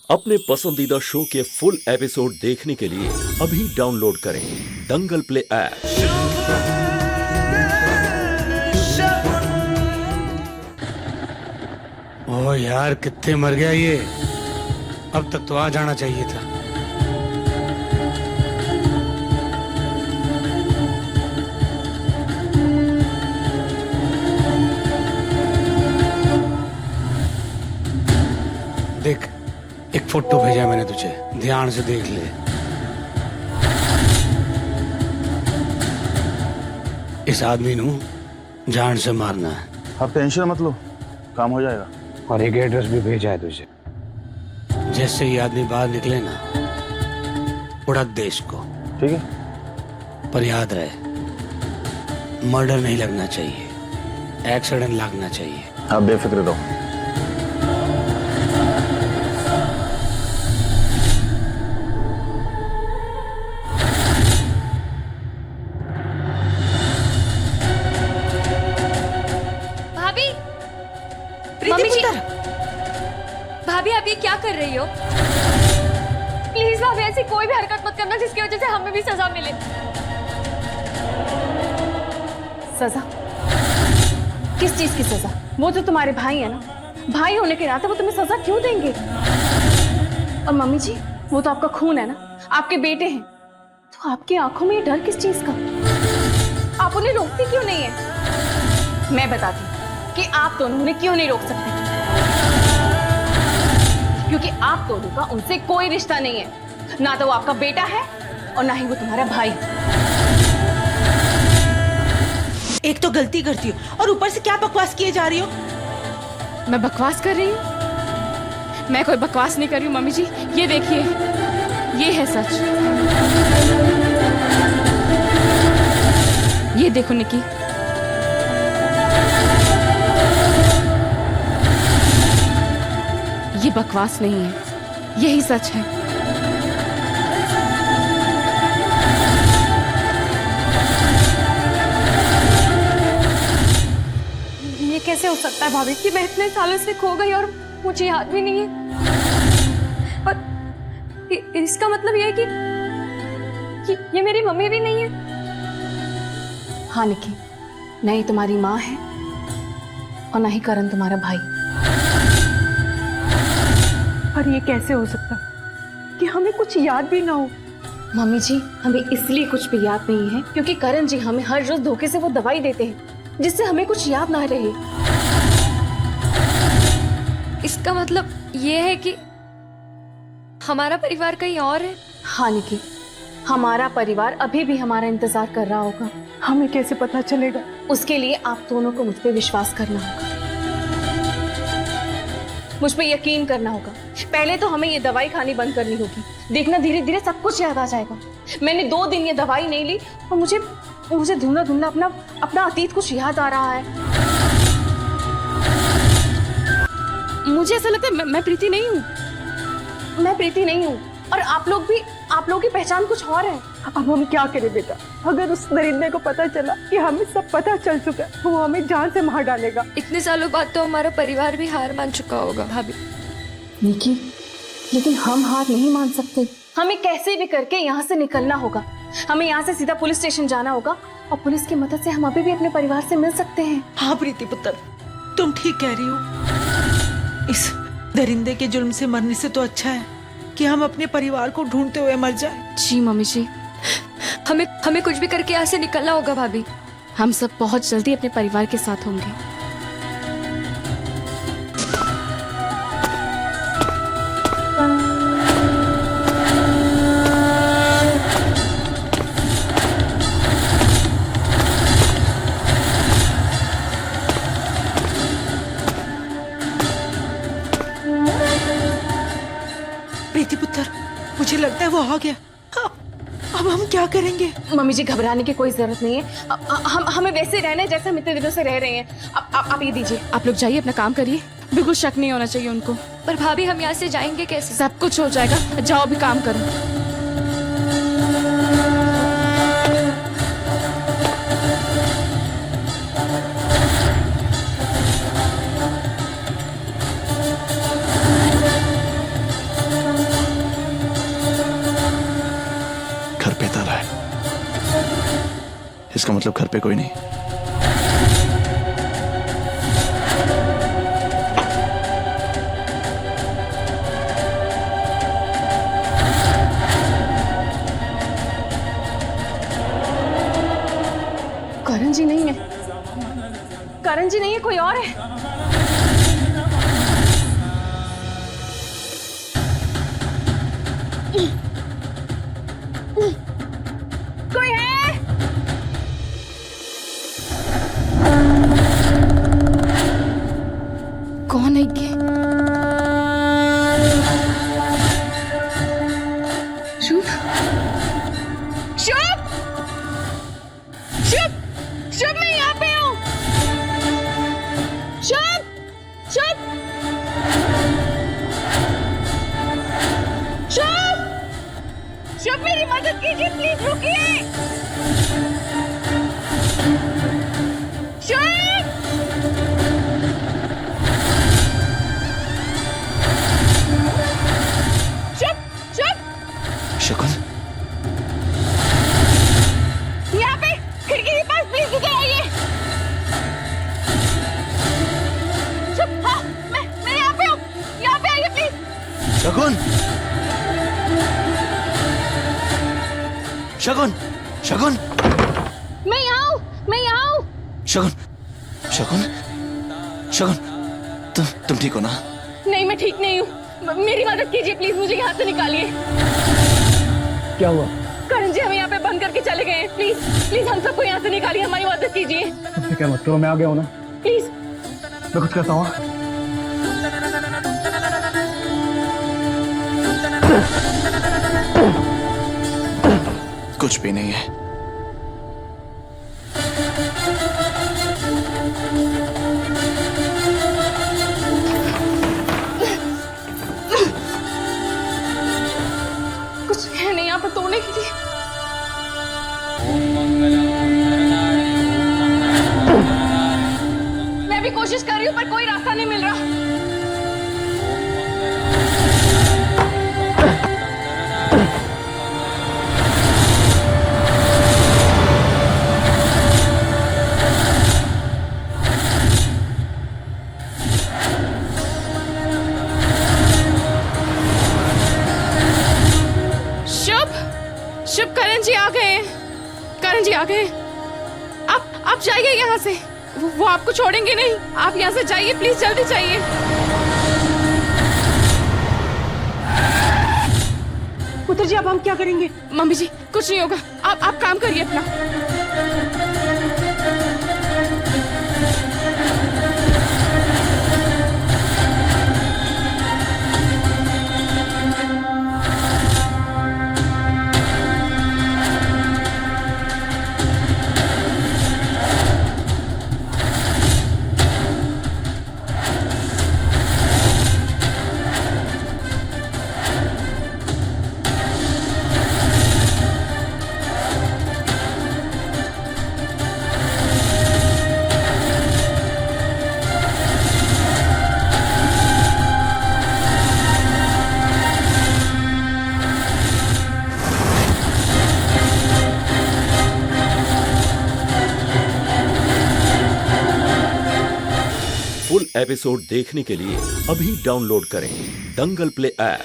अपने पसंदीदा शो के फुल एपिसोड देखने के लिए अभी डाउनलोड करें दंगल प्ले ऐप। ओ यार कितने मर गया ये। अब तक तो आ जाना चाहिए था। देख, एक फोटो भेजा मैंने तुझे, ध्यान से देख ले। इस आदमी नू जान से मारना है। आप टेंशन मत लो, काम हो जाएगा। और एक एड्रेस भी भेजा है तुझे। जैसे ये आदमी बाहर निकले ना, उड़ा दे इसको। ठीक है, पर याद रहे, मर्डर नहीं लगना चाहिए, एक्सीडेंट लगना चाहिए। आप बेफिक्र रहो। मम्मी जी, भाभी आप ये क्या कर रही हो? प्लीज भाभी ऐसी कोई भी हरकत मत करना जिसकी वजह से हमें भी सजा मिले। सजा? किस चीज की सजा? वो जो तुम्हारे भाई है ना, भाई होने के नाते वो तुम्हें सजा क्यों देंगे? और मम्मी जी, वो तो आपका खून है ना, आपके बेटे हैं, तो आपकी आंखों में ये डर किस चीज का? आप उन्हें रोकती क्यों नहीं है? मैं बताती हूँ कि आप दोनों उन्हें क्यों नहीं रोक सकते। क्योंकि आप दोनों का उनसे कोई रिश्ता नहीं है। ना तो वो आपका बेटा है और ना ही वो तुम्हारा भाई। एक तो गलती करती हो और ऊपर से क्या बकवास किए जा रही हो? मैं बकवास कर रही हूँ? मैं कोई बकवास नहीं कर रही हूँ मम्मी जी। ये देखिए, ये है सच। ये देखो निकी, ये बकवास नहीं है, यही सच है। ये कैसे हो सकता है भाभी कि मैं इतने सालों से खो गई और मुझे याद भी नहीं है? और इसका मतलब ये है कि ये मेरी मम्मी भी नहीं है। हाँ निकी, न ही तुम्हारी माँ है और न ही करण तुम्हारा भाई। और ये कैसे हो सकता कि हमें कुछ याद भी ना हो? मम्मी जी, हमें इसलिए कुछ भी याद नहीं है क्योंकि करण जी हमें हर रोज धोखे से वो दवाई देते हैं जिससे हमें कुछ याद ना रहे। इसका मतलब ये है कि हमारा परिवार कहीं और है। हाँ निकी, हमारा परिवार अभी भी हमारा इंतजार कर रहा होगा। हमें कैसे पता चलेगा? उसके लिए आप दोनों को मुझ पे विश्वास करना होगा, मुझ पे यकीन करना होगा। पहले तो हमें ये दवाई खानी बंद करनी होगी। देखना, धीरे धीरे सब कुछ याद आ जाएगा। मैंने 2 दिन ये दवाई नहीं ली और मुझे धुंधला धुंधला अपना अतीत कुछ याद आ रहा है। मुझे ऐसा लगता है मैं प्रीति नहीं हूँ। मैं प्रीति नहीं हूँ और आप लोग की पहचान कुछ और है। अब हम क्या करें बेटा? अगर उस दरिंदे को पता चला कि हमें सब पता चल चुका है, वो हमें जान से मार डालेगा। इतने सालों बाद तो हमारा परिवार भी हार मान चुका होगा भाभी। निकी, लेकिन हम हार नहीं मान सकते। हमें कैसे भी करके यहाँ से निकलना होगा। हमें यहाँ से सीधा पुलिस स्टेशन जाना होगा और पुलिस की मदद से हम अभी भी अपने परिवार से मिल सकते हैं। हाँ प्रीति पुत्र, तुम ठीक कह रही हो। इस दरिंदे के जुल्म से मरने से तो अच्छा है कि हम अपने परिवार को ढूंढते हुए मर जाए। जी मम्मी जी, हमें कुछ भी करके यहाँ से निकलना होगा भाभी। हम सब बहुत जल्दी अपने परिवार के साथ होंगे। प्रीति पुत्र, मुझे लगता है वो आ गया। अब हम क्या करेंगे? मम्मी जी, घबराने की कोई जरूरत नहीं है। हमें वैसे रहना है जैसे हम इतने दिनों से रह रहे हैं। आप ये दीजिए, आप लोग जाइए, अपना काम करिए। बिल्कुल शक नहीं होना चाहिए उनको। पर भाभी हम यहाँ से जाएंगे कैसे? सब कुछ हो जाएगा, जाओ भी काम करो। इसका मतलब घर पे कोई नहीं। करण जी नहीं है, करण जी नहीं है, कोई और है। कोई है? कौन है ये? शुभ, शुभ, शुभ, शुभ, मैं यहाँ पे हूँ। शुभ, शुभ, शुभ, शुभ, मेरी मदद कीजिए प्लीज, रुकिए। शुभ, शुभ, शुभ, शकुन, यहाँ पे खिड़की के पास प्लीज इधर आइए। शुभ, हाँ, मैं यहाँ पे हूँ, यहाँ पे आइए प्लीज। शकुन, शकुन, शकुन, मैं यहाँ हूँ, मैं यहाँ हूँ। शकुन, शकुन, शकुन, तुम ठीक हो ना? नहीं, मैं ठीक नहीं हूँ, मेरी मदद कीजिए प्लीज, मुझे यहाँ से निकालिए। क्या हुआ? करण जी हमें यहाँ पे बंद करके चले गए हैं, प्लीज प्लीज हम सबको यहाँ से निकालिए, हमारी मदद कीजिए सबसे क्या मत करो, मैं आ गया हूँ ना, प्लीज। मैं कुछ करता हूँ। कुछ भी नहीं है। कुछ है नहीं यहाँ पे तोड़ने के लिए। मैं भी कोशिश कर रही हूँ पर कोई रास्ता नहीं मिल रहा। शुभ, शुभ, करण जी आ गए, करण जी आ गए। आप जाइए यहाँ से, वो आपको छोड़ेंगे नहीं, आप यहाँ से जाइए प्लीज, जल्दी जाइए। पुत्र जी अब हम क्या करेंगे? मम्मी जी कुछ नहीं होगा, आप काम करिए अपना। फुल एपिसोड देखने के लिए अभी डाउनलोड करें दंगल प्ले ऐप।